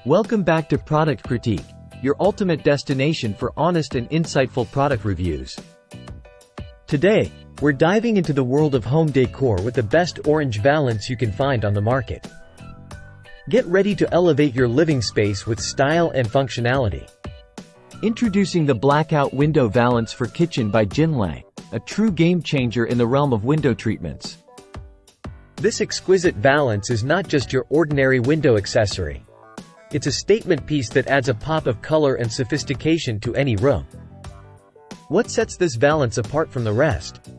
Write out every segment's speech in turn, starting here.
Welcome back to Product Critique, your ultimate destination for honest and insightful product reviews. Today, we're diving into the world of home decor with the best Orange Valance you can find on the market. Get ready to elevate your living space with style and functionality. Introducing the Blackout Window Valance for Kitchen by Jinlei, a true game-changer in the realm of window treatments. This exquisite valance is not just your ordinary window accessory. It's a statement piece that adds a pop of color and sophistication to any room. What sets this valance apart from the rest?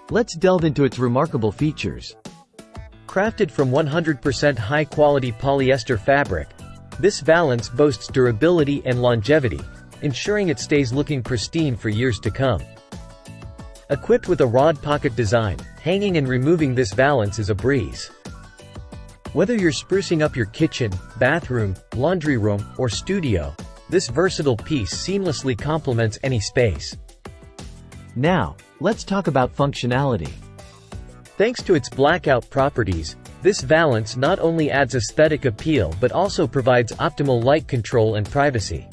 Let's delve into its remarkable features. Crafted from 100% high-quality polyester fabric, this valance boasts durability and longevity, ensuring it stays looking pristine for years to come. Equipped with a rod pocket design, hanging and removing this valance is a breeze. Whether you're sprucing up your kitchen, bathroom, laundry room, or studio, this versatile piece seamlessly complements any space. Now, let's talk about functionality. Thanks to its blackout properties, this valance not only adds aesthetic appeal but also provides optimal light control and privacy.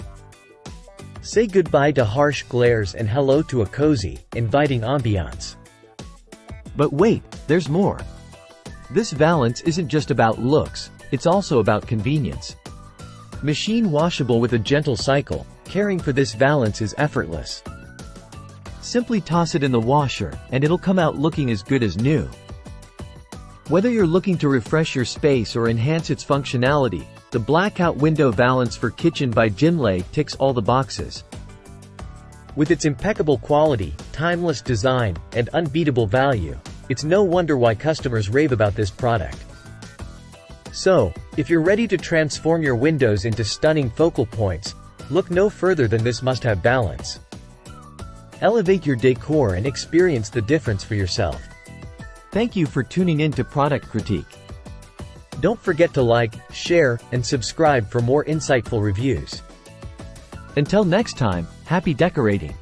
Say goodbye to harsh glares and hello to a cozy, inviting ambiance. But wait, there's more. This valance isn't just about looks, it's also about convenience. Machine washable with a gentle cycle, caring for this valance is effortless. Simply toss it in the washer, and it'll come out looking as good as new. Whether you're looking to refresh your space or enhance its functionality, the Blackout Window Valance for Kitchen by Jinlei ticks all the boxes. With its impeccable quality, timeless design, and unbeatable value, it's no wonder why customers rave about this product. So, if you're ready to transform your windows into stunning focal points, look no further than this must-have valance. Elevate your decor and experience the difference for yourself. Thank you for tuning in to Product Critique. Don't forget to like, share, and subscribe for more insightful reviews. Until next time, happy decorating!